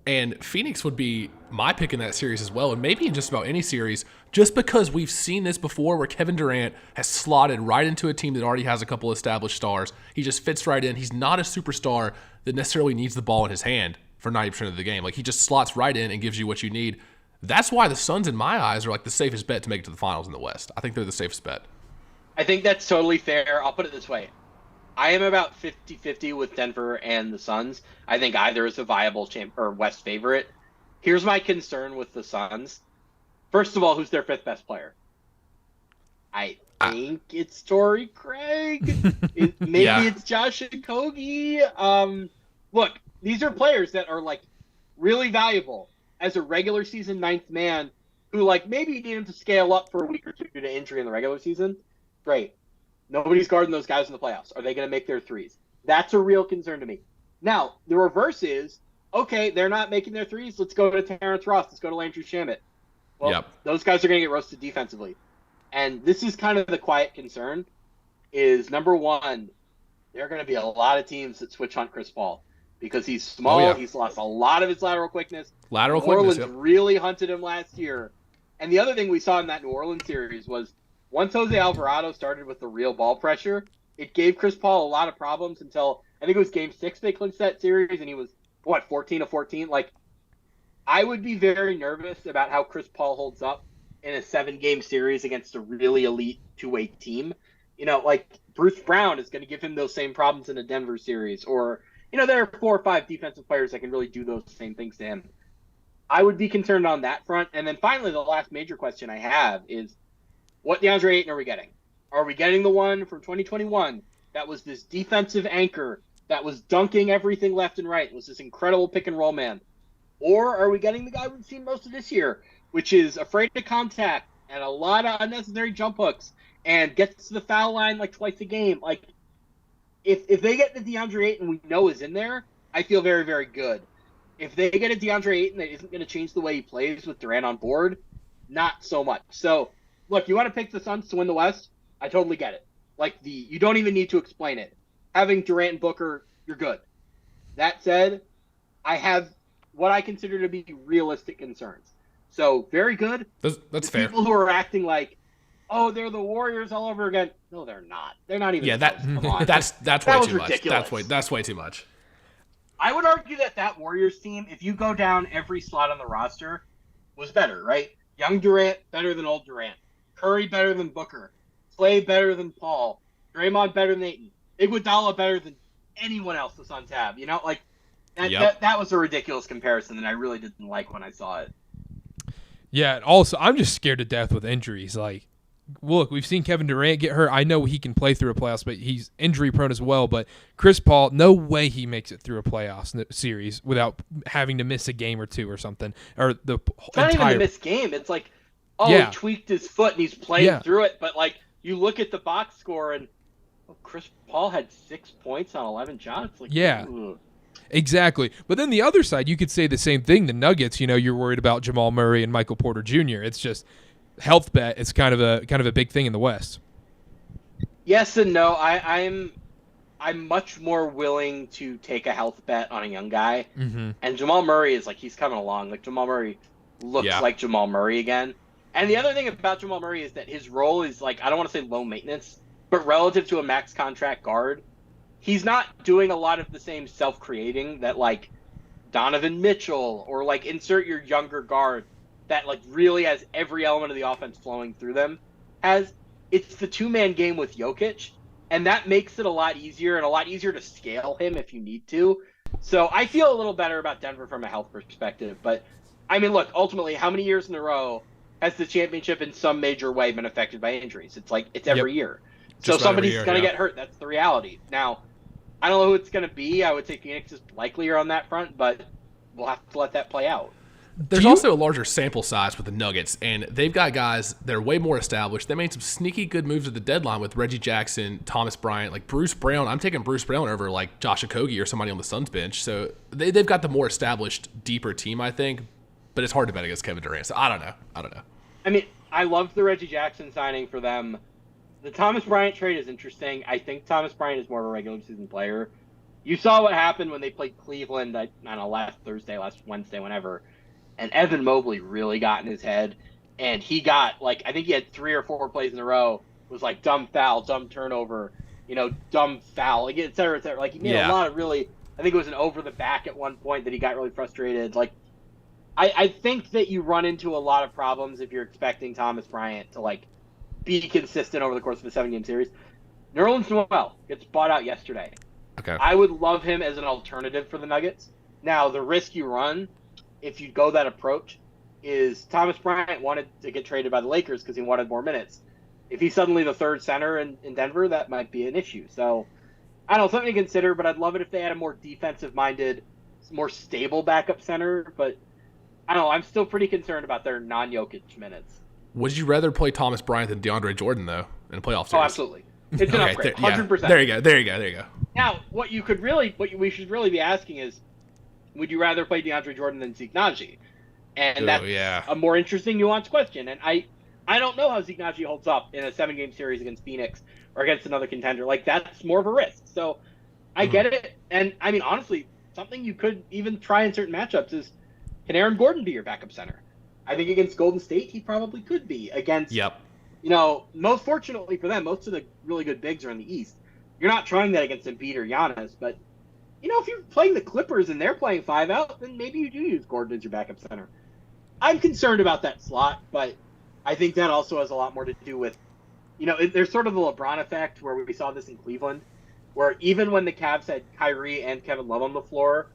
And Phoenix would be my pick in that series as well, and maybe in just about any series, just because we've seen this before where Kevin Durant has slotted right into a team that already has a couple established stars. He just fits right in. He's not a superstar that necessarily needs the ball in his hand for 90% of the game. Like, he just slots right in and gives you what you need. That's why the Suns, in my eyes, are like the safest bet to make it to the finals in the West. I think they're the safest bet. I think that's totally fair. I'll put it this way. I am about 50-50 with Denver and the Suns. I think either is a viable West favorite. Here's my concern with the Suns. First of all, who's their 5th best player? I think it's Torrey Craig. Maybe it's Josh Okogie. Look, these are players that are, like, really valuable as a regular season 9th man who, like, maybe you need him to scale up for a week or 2 due to injury in the regular season. Great. Nobody's guarding those guys in the playoffs. Are they going to make their threes? That's a real concern to me. Now, the reverse is, okay, they're not making their threes. Let's go to Terrence Ross. Let's go to Landry Shamet. Well, those guys are going to get roasted defensively. And this is kind of the quiet concern is, number one, there are going to be a lot of teams that switch on Chris Paul because he's small. Oh, yeah. He's lost a lot of his lateral quickness. New Orleans really hunted him last year. And the other thing we saw in that New Orleans series was once Jose Alvarado started with the real ball pressure, it gave Chris Paul a lot of problems until I think it was Game 6 they clinched that series, and he was, 14 of 14? Like, I would be very nervous about how Chris Paul holds up in a 7-game series against a really elite two-way team. You know, like, Bruce Brown is going to give him those same problems in a Denver series, or, you know, there are 4 or 5 defensive players that can really do those same things to him. I would be concerned on that front. And then finally, the last major question I have is, what DeAndre Ayton are we getting? Are we getting the one from 2021 that was this defensive anchor that was dunking everything left and right, was this incredible pick and roll man? Or are we getting the guy we've seen most of this year, which is afraid of contact and a lot of unnecessary jump hooks and gets to the foul line like twice a game? Like, if they get the DeAndre Ayton we know is in there, I feel very, very good. If they get a DeAndre Ayton that isn't going to change the way he plays with Durant on board, not so much. So, look, you want to pick the Suns to win the West? I totally get it. Like, you don't even need to explain it. Having Durant and Booker, you're good. That said, I have what I consider to be realistic concerns. So, very good. That's fair. People who are acting like, oh, they're the Warriors all over again. No, they're not. They're not even. Yeah, that's way too much. Ridiculous. That's way too much. I would argue that Warriors team, if you go down every slot on the roster, was better, right? Young Durant better than old Durant. Curry better than Booker. Clay better than Paul. Draymond better than Ayton. Iguodala better than anyone else the Suns have. You know, like that was a ridiculous comparison that I really didn't like when I saw it. Yeah, also I'm just scared to death with injuries. Like, look, we've seen Kevin Durant get hurt. I know he can play through a playoffs, but he's injury prone as well. But Chris Paul, no way he makes it through a playoffs series without having to miss a game or two or something. Or the it's not even a missed game. It's like, he tweaked his foot and he's playing through it. But like, you look at the box score and Chris Paul had 6 points on 11 shots. Like, ugh. Exactly. But then the other side, you could say the same thing. The Nuggets, you're worried about Jamal Murray and Michael Porter Jr. It's just health bet. It's kind of a big thing in the West. Yes and no. I'm much more willing to take a health bet on a young guy. Mm-hmm. And Jamal Murray is like, he's coming along. Like, Jamal Murray looks like Jamal Murray again. And the other thing about Jamal Murray is that his role is like, I don't want to say low maintenance, but relative to a max contract guard, he's not doing a lot of the same self-creating that like Donovan Mitchell or like insert your younger guard that like really has every element of the offense flowing through them has. It's the two-man game with Jokic, and that makes it a lot easier and a lot easier to scale him if you need to. So I feel a little better about Denver from a health perspective. But I mean, look, ultimately, how many years in a row has the championship in some major way been affected by injuries? It's like, it's every year. So somebody's going to get hurt. That's the reality. Now, I don't know who it's going to be. I would say Phoenix is likelier on that front, but we'll have to let that play out. There's also a larger sample size with the Nuggets, and they've got guys that are way more established. They made some sneaky good moves at the deadline with Reggie Jackson, Thomas Bryant, like Bruce Brown. I'm taking Bruce Brown over like Josh Okogie or somebody on the Suns bench. So they've got the more established, deeper team, I think. But it's hard to bet against Kevin Durant. So I don't know. I mean, I love the Reggie Jackson signing for them. The Thomas Bryant trade is interesting. I think Thomas Bryant is more of a regular season player. You saw what happened when they played Cleveland, I don't know, last Wednesday, whenever. And Evan Mobley really got in his head. And he got, like, I think he had 3 or 4 plays in a row. It was like dumb foul, dumb turnover, dumb foul, like, et cetera, et cetera. Like, he made a lot of really, I think it was an over the back at one point that he got really frustrated. Like, I think that you run into a lot of problems if you're expecting Thomas Bryant to, like, be consistent over the course of a 7-game series. Nerlens Noel gets bought out yesterday. Okay. I would love him as an alternative for the Nuggets. Now, the risk you run, if you go that approach, is Thomas Bryant wanted to get traded by the Lakers because he wanted more minutes. If he's suddenly the third center in Denver, that might be an issue. So, I don't know, something to consider, but I'd love it if they had a more defensive-minded, more stable backup center. But, I don't know, I'm still pretty concerned about their non-Jokic minutes. Would you rather play Thomas Bryant than DeAndre Jordan, though, in a playoff series? Oh, absolutely. It's an upgrade, 100%. There you go. Now, what we should really be asking is, would you rather play DeAndre Jordan than Zeke Naji? And that's a more interesting, nuanced question. And I don't know how Zeke Naji holds up in a 7-game series against Phoenix or against another contender. Like, that's more of a risk. So I get it. And, I mean, honestly, something you could even try in certain matchups is, can Aaron Gordon be your backup center? I think against Golden State, he probably could be. Against, most fortunately for them, most of the really good bigs are in the East. You're not trying that against Embiid or Giannis, but, if you're playing the Clippers and they're playing 5 out, then maybe you do use Gordon as your backup center. I'm concerned about that slot, but I think that also has a lot more to do with, there's sort of the LeBron effect where we saw this in Cleveland, where even when the Cavs had Kyrie and Kevin Love on the floor,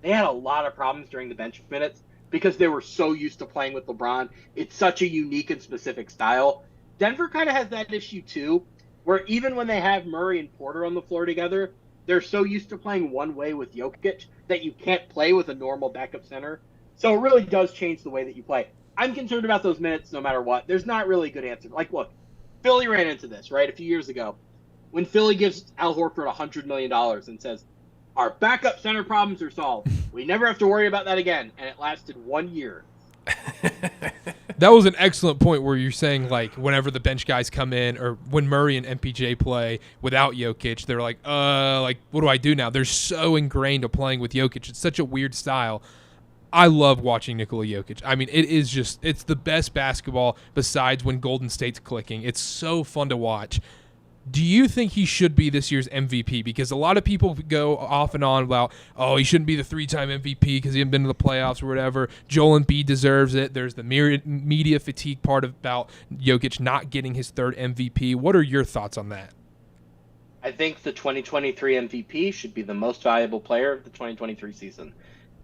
they had a lot of problems during the bench minutes because they were so used to playing with LeBron. It's such a unique and specific style. Denver kind of has that issue too, where even when they have Murray and Porter on the floor together, they're so used to playing one way with Jokic that you can't play with a normal backup center. So it really does change the way that you play. I'm concerned about those minutes no matter what. There's not really a good answer. Like, look, Philly ran into this, right, a few years ago. When Philly gives Al Horford $100 million and says, our backup center problems are solved. We never have to worry about that again. And it lasted 1 year. That was an excellent point where you're saying, like, whenever the bench guys come in or when Murray and MPJ play without Jokic, they're like, what do I do now? They're so ingrained to playing with Jokic. It's such a weird style. I love watching Nikola Jokic. I mean, it's the best basketball besides when Golden State's clicking. It's so fun to watch. Do you think he should be this year's MVP? Because a lot of people go off and on about, he shouldn't be the 3-time MVP because he hasn't been to the playoffs or whatever. Joel Embiid deserves it. There's the media fatigue part about Jokic not getting his third MVP. What are your thoughts on that? I think the 2023 MVP should be the most valuable player of the 2023 season.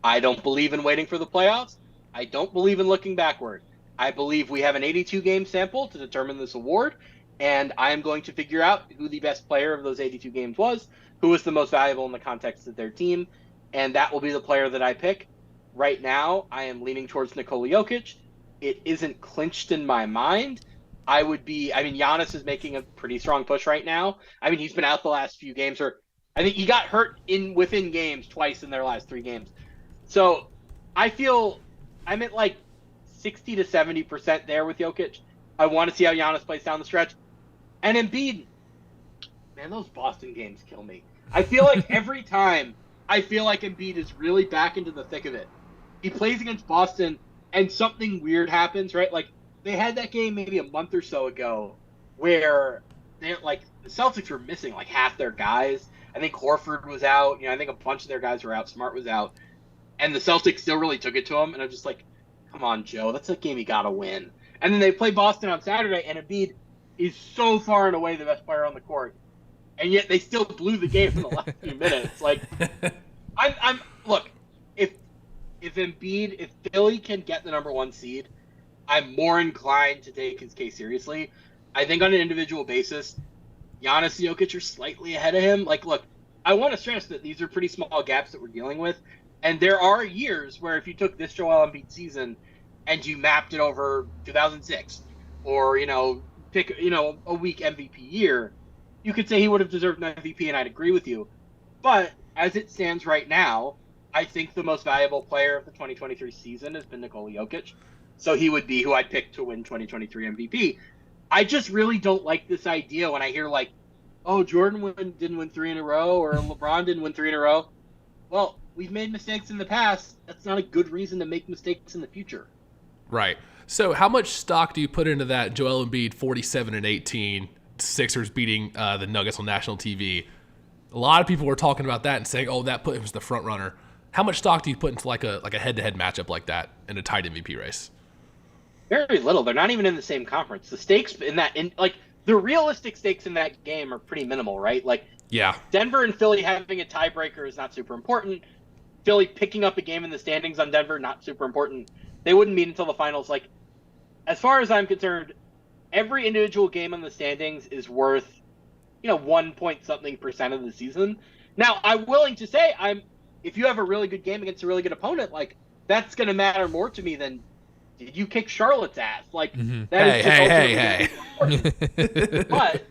I don't believe in waiting for the playoffs. I don't believe in looking backward. I believe we have an 82-game sample to determine this award, and I am going to figure out who the best player of those 82 games was, who was the most valuable in the context of their team, and that will be the player that I pick. Right now, I am leaning towards Nikola Jokic. It isn't clinched in my mind. Giannis is making a pretty strong push right now. I mean, he's been out the last few games, or I think he got hurt within games twice in their last 3 games. So I feel I'm at like 60 to 70% there with Jokic. I want to see how Giannis plays down the stretch. And Embiid, man, those Boston games kill me. I feel like every time I feel like Embiid is really back into the thick of it. He plays against Boston and something weird happens, right? Like they had that game maybe a month or so ago where the Celtics were missing like half their guys. I think Horford was out. I think a bunch of their guys were out. Smart was out. And the Celtics still really took it to him. And I'm just like, come on, Joe. That's a game you got to win. And then they play Boston on Saturday, and Embiid is so far and away the best player on the court. And yet they still blew the game in the last few minutes. Like, look, if Philly can get the number 1 seed, I'm more inclined to take his case seriously. I think on an individual basis, Giannis and Jokic are slightly ahead of him. Like, look, I want to stress that these are pretty small gaps that we're dealing with. And there are years where if you took this Joel Embiid season and you mapped it over 2006 or, pick, a weak MVP year, you could say he would have deserved an MVP, and I'd agree with you. But as it stands right now, I think the most valuable player of the 2023 season has been Nikola Jokic. So he would be who I'd pick to win 2023 MVP. I just really don't like this idea when I hear like, Jordan didn't win 3 in a row or LeBron didn't win 3 in a row. Well, we've made mistakes in the past. That's not a good reason to make mistakes in the future. Right. So how much stock do you put into that Joel Embiid 47-18 Sixers beating the Nuggets on national TV? A lot of people were talking about that and saying, that put him as the front runner. How much stock do you put into like a head-to-head matchup like that in a tight MVP race? Very little. They're not even in the same conference. The stakes the realistic stakes in that game are pretty minimal, right? Like, yeah, Denver and Philly having a tiebreaker is not super important. Philly picking up a game in the standings on Denver, not super important. They wouldn't meet until the finals. Like, as far as I'm concerned, every individual game in the standings is worth, 1 point something percent of the season. Now, I'm willing to say if you have a really good game against a really good opponent, like, that's going to matter more to me than did you kick Charlotte's ass? Like, hey. But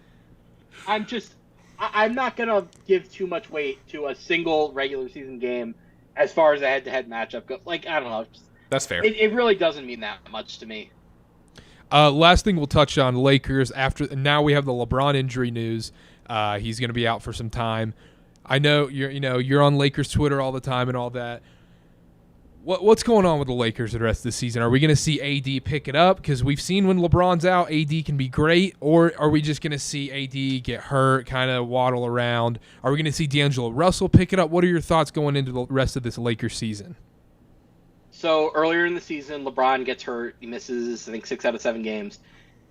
I'm not going to give too much weight to a single regular season game as far as a head-to-head matchup goes. Like, I don't know. That's fair. It really doesn't mean that much to me. Last thing we'll touch on, Lakers. Now we have the LeBron injury news. He's going to be out for some time. I know you're on Lakers Twitter all the time and all that. What's going on with the Lakers the rest of the season? Are we going to see AD pick it up? Because we've seen when LeBron's out, AD can be great. Or are we just going to see AD get hurt, kind of waddle around? Are we going to see D'Angelo Russell pick it up? What are your thoughts going into the rest of this Lakers season? So earlier in the season, LeBron gets hurt. He misses, I think, 6 out of 7 games.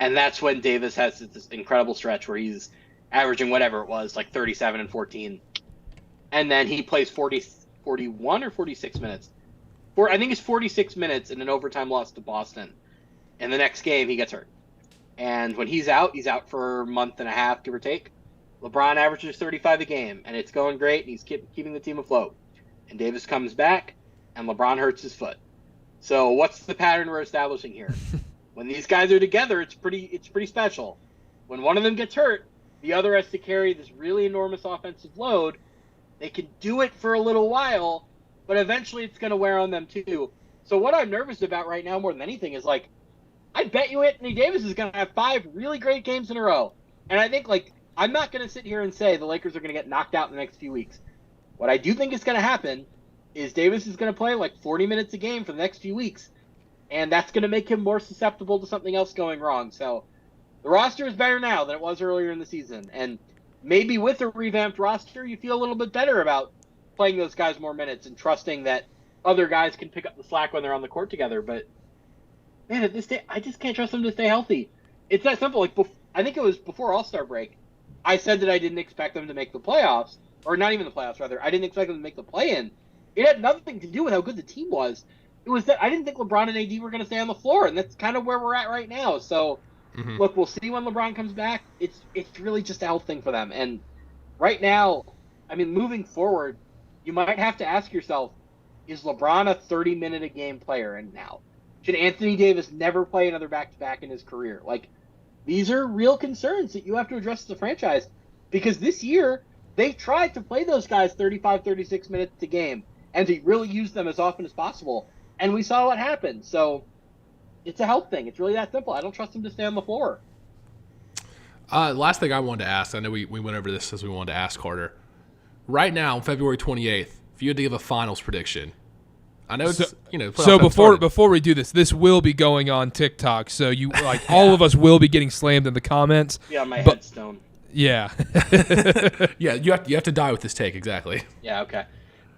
And that's when Davis has this incredible stretch where he's averaging whatever it was, like 37 and 14. And then he plays 41 or 46 minutes. I think it's 46 minutes in an overtime loss to Boston. And the next game, he gets hurt. And when he's out for a month and a half, give or take. LeBron averages 35 a game, and it's going great, and he's keeping the team afloat. And Davis comes back, and LeBron hurts his foot. So what's the pattern we're establishing here? When these guys are together, it's pretty special. When one of them gets hurt, the other has to carry this really enormous offensive load. They can do it for a little while, but eventually it's going to wear on them too. So what I'm nervous about right now more than anything is, like, I bet you Anthony Davis is going to have 5 really great games in a row. And I think, like, I'm not going to sit here and say the Lakers are going to get knocked out in the next few weeks. What I do think is going to happen is Davis is going to play like 40 minutes a game for the next few weeks. And that's going to make him more susceptible to something else going wrong. So the roster is better now than it was earlier in the season. And maybe with a revamped roster, you feel a little bit better about playing those guys more minutes and trusting that other guys can pick up the slack when they're on the court together. But, man, at this day, I just can't trust them to stay healthy. It's that simple. Like, I think it was before All-Star break, I said that I didn't expect them to make the playoffs. Or not even the playoffs, rather. I didn't expect them to make the play-in. It had nothing to do with how good the team was. It was that I didn't think LeBron and AD were going to stay on the floor, and that's kind of where we're at right now. So, Look, we'll see when LeBron comes back. It's really just a health thing for them. And right now, I mean, moving forward, you might have to ask yourself, is LeBron a 30-minute-a-game player? And now, should Anthony Davis never play another back-to-back in his career? Like, these are real concerns that you have to address as a franchise, because this year, they tried to play those guys 35, 36 minutes a game and to really use them as often as possible. And we saw what happened. So it's a health thing. It's really that simple. I don't trust them to stay on the floor. Last thing I wanted to ask, I know we went over this as we wanted to ask Carter. Right now, on February 28th, if you had to give a finals prediction, I know it's, So before we do this will be going on TikTok. So you all of us will be getting slammed in the comments. Yeah, my headstone. Yeah. Yeah, you have to die with this take, exactly. Yeah, okay.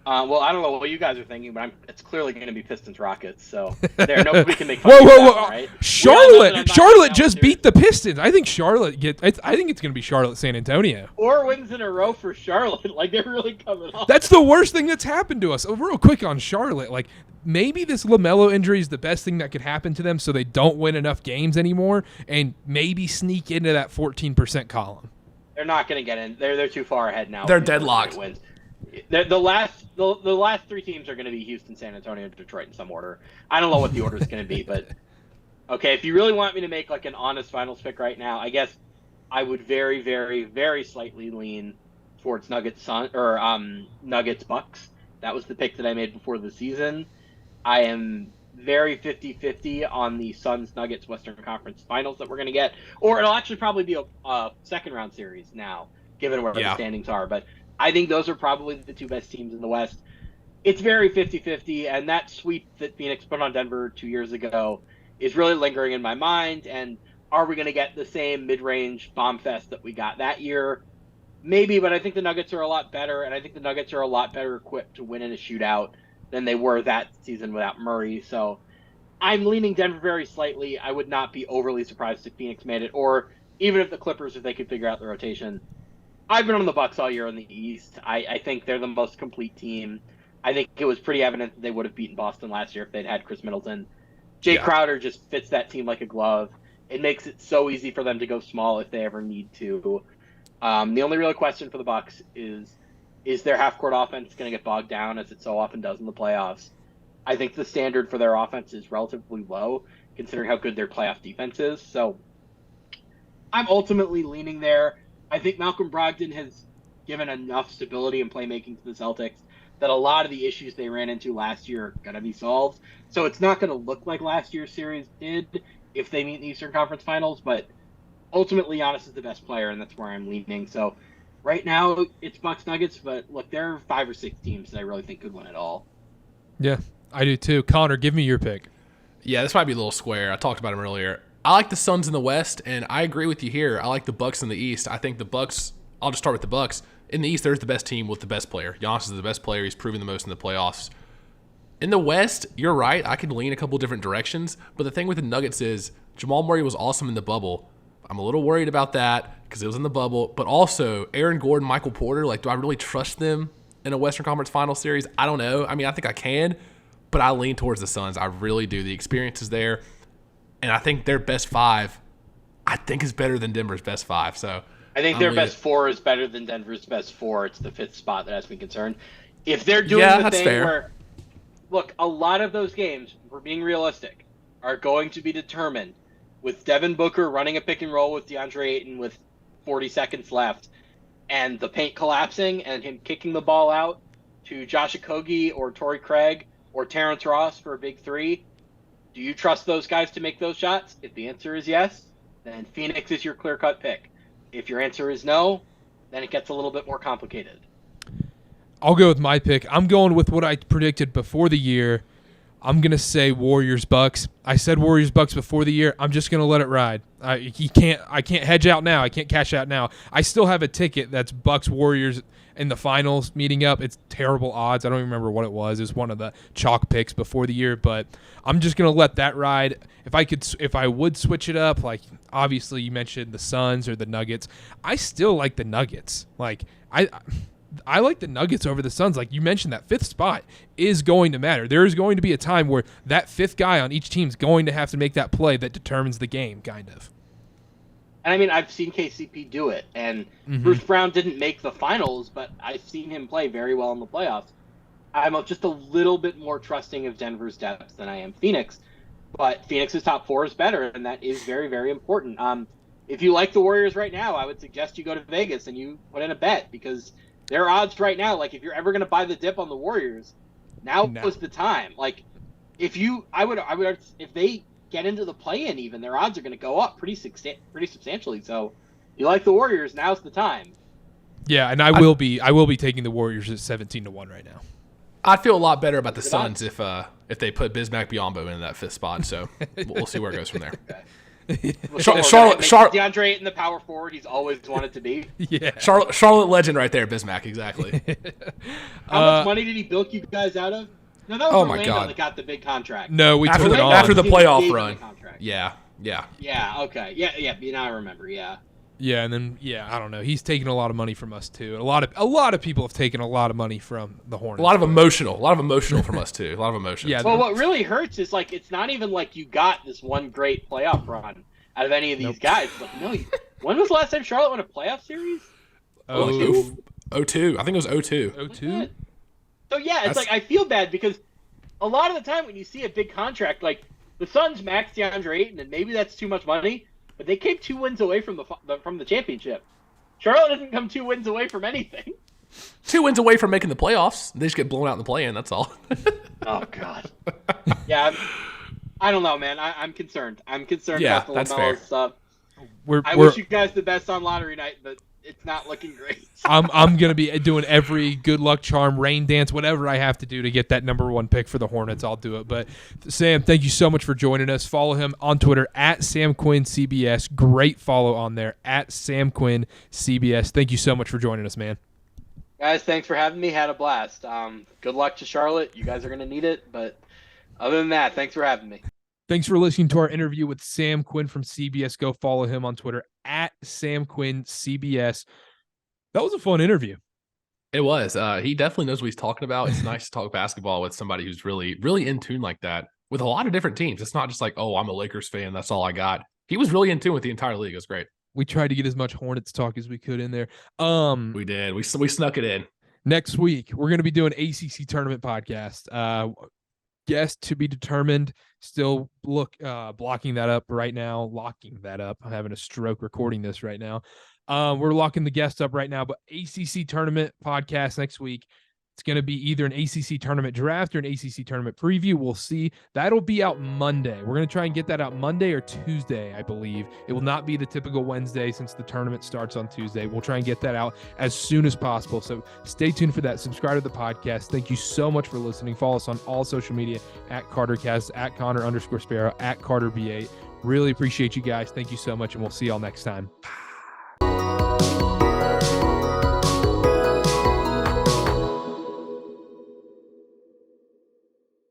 Well, I don't know what you guys are thinking, but it's clearly going to be Pistons Rockets. So there, nobody can make fun of that, right? Charlotte just beat the Pistons. I think I think it's going to be Charlotte San Antonio. 4 wins in a row for Charlotte. Like, they're really coming off. That's the worst thing that's happened to us. Real quick on Charlotte, like, maybe this LaMelo injury is the best thing that could happen to them, so they don't win enough games anymore, and maybe sneak into that 14% column. They're not going to get in. They're too far ahead now. They're deadlocked. The last 3 teams are going to be Houston, San Antonio, and Detroit in some order. I don't know what the order is going to be, but okay. If you really want me to make like an honest finals pick right now, I guess I would very, very, very slightly lean towards Nuggets Bucks. That was the pick that I made before the season. I am very 50-50 on the Suns Nuggets Western Conference Finals that we're going to get, or it'll actually probably be a second round series now, given where the standings are. But I think those are probably the 2 best teams in the West. It's very 50-50, and that sweep that Phoenix put on Denver 2 years ago is really lingering in my mind. And are we going to get the same mid-range bomb fest that we got that year? Maybe, but I think the Nuggets are a lot better, and I think the Nuggets are a lot better equipped to win in a shootout than they were that season without Murray. So I'm leaning Denver very slightly. I would not be overly surprised if Phoenix made it, or even if the Clippers, if they could figure out the rotation. I've been on the Bucks all year in the East. I think they're the most complete team. I think it was pretty evident that they would have beaten Boston last year if they'd had Chris Middleton. Jay Crowder just fits that team like a glove. It makes it so easy for them to go small if they ever need to. The only real question for the Bucks is their half-court offense going to get bogged down as it so often does in the playoffs? I think the standard for their offense is relatively low, considering how good their playoff defense is. So I'm ultimately leaning there. I think Malcolm Brogdon has given enough stability and playmaking to the Celtics that a lot of the issues they ran into last year are going to be solved. So it's not going to look like last year's series did if they meet in the Eastern Conference Finals, but ultimately Giannis is the best player, and that's where I'm leaning. So right now it's Bucks Nuggets, but look, there are 5 or 6 teams that I really think could win it all. Yeah, I do too. Connor, give me your pick. Yeah, this might be a little square. I talked about him earlier. I like the Suns in the West, and I agree with you here. I like the Bucks in the East. I think the Bucks, I'll just start with the Bucks. In the East, there's the best team with the best player. Giannis is the best player. He's proven the most in the playoffs. In the West, you're right. I could lean a couple different directions, but the thing with the Nuggets is Jamal Murray was awesome in the bubble. I'm a little worried about that because it was in the bubble, but also Aaron Gordon, Michael Porter, like, do I really trust them in a Western Conference Final Series? I don't know. I mean, I think I can, but I lean towards the Suns. I really do. The experience is there. And I think their best 5, I think, is better than Denver's best 5. So I think their best 4 is better than Denver's best 4. It's the 5th spot that has me concerned. If they're doing the thing where, look, a lot of those games, we're being realistic, are going to be determined with Devin Booker running a pick and roll with DeAndre Ayton with 40 seconds left and the paint collapsing and him kicking the ball out to Josh Okogie or Torrey Craig or Terrence Ross for a big three, do you trust those guys to make those shots? If the answer is yes, then Phoenix is your clear-cut pick. If your answer is no, then it gets a little bit more complicated. I'll go with my pick. I'm going with what I predicted before the year. I'm going to say Warriors-Bucks. I said Warriors-Bucks before the year. I'm just going to let it ride. I can't hedge out now. I can't cash out now. I still have a ticket that's Bucks-Warriors in the finals meeting up. It's terrible odds. I don't even remember what it was. It was one of the chalk picks before the year, but I'm just going to let that ride. If I would switch it up, like obviously you mentioned the Suns or the Nuggets, I still like the Nuggets. Like I like the Nuggets over the Suns. Like you mentioned, that fifth spot is going to matter. There is going to be a time where that fifth guy on each team is going to have to make that play that determines the game, kind of. And I mean, I've seen KCP do it, and Bruce Brown didn't make the finals, but I've seen him play very well in the playoffs. I'm just a little bit more trusting of Denver's depth than I am Phoenix, but Phoenix's top four is better, and that is very, very important. If you like the Warriors right now, I would suggest you go to Vegas and you put in a bet, because their odds right now, like if you're ever going to buy the dip on the Warriors, now is the time. Like if they get into the play-in, even their odds are going to go up pretty substantially. So you like the Warriors, now's the time. Yeah, and I will be taking the Warriors at 17-1 right now. I'd feel a lot better about the Suns if they put Bismack Biyombo in that fifth spot. So we'll see where it goes from there. Okay. Well, Charlotte, DeAndre Ayton, the power forward he's always wanted to be. Yeah, Charlotte legend right there, Bismack, exactly. How much money did he bilk you guys out of? No, that was Orlando that got the big contract. No, we took it all after the playoff run. Yeah. Yeah. Okay. Yeah. Now I remember. Yeah. Yeah, and then I don't know. He's taken a lot of money from us too. A lot of people have taken a lot of money from the Hornets. A lot of emotional from us too. A lot of emotion. Yeah. Well, what really hurts is like it's not even like you got this one great playoff run out of any of these guys. Like, no, when was the last time Charlotte won a playoff series? 02. I think it was 02. 02. So it's like I feel bad because a lot of the time when you see a big contract, like the Suns maxed DeAndre Ayton, and maybe that's too much money. But they came 2 wins away from the championship. Charlotte doesn't come 2 wins away from anything. 2 wins away from making the playoffs. They just get blown out in the play-in, that's all. Oh, God. Yeah, I don't know, man. I'm concerned. I'm concerned about the LaMelo stuff. I wish you guys the best on lottery night, but it's not looking great. I'm going to be doing every good luck charm, rain dance, whatever I have to do to get that number 1 pick for the Hornets. I'll do it. But Sam, thank you so much for joining us. Follow him on Twitter at SamQuinnCBS. Great follow on there at SamQuinnCBS. Thank you so much for joining us, man. Guys, thanks for having me. Had a blast. Good luck to Charlotte. You guys are going to need it. But other than that, thanks for having me. Thanks for listening to our interview with Sam Quinn from CBS. Go follow him on Twitter at SamQuinnCBS. That was a fun interview. It was. He definitely knows what he's talking about. It's nice to talk basketball with somebody who's really, really in tune like that with a lot of different teams. It's not just like, oh, I'm a Lakers fan. That's all I got. He was really in tune with the entire league. It was great. We tried to get as much Hornets talk as we could in there. We did. We snuck it in. Next week, we're going to be doing ACC tournament podcast. Guest to be determined. Still blocking that up right now. Locking that up. I'm having a stroke recording this right now. We're locking the guest up right now, but ACC tournament podcast next week. It's going to be either an ACC tournament draft or an ACC tournament preview. We'll see. That'll be out Monday. We're going to try and get that out Monday or Tuesday, I believe. It will not be the typical Wednesday since the tournament starts on Tuesday. We'll try and get that out as soon as possible. So stay tuned for that. Subscribe to the podcast. Thank you so much for listening. Follow us on all social media at CarterCast, at Connor_Sparrow, at CarterB8. Really appreciate you guys. Thank you so much, and we'll see y'all next time.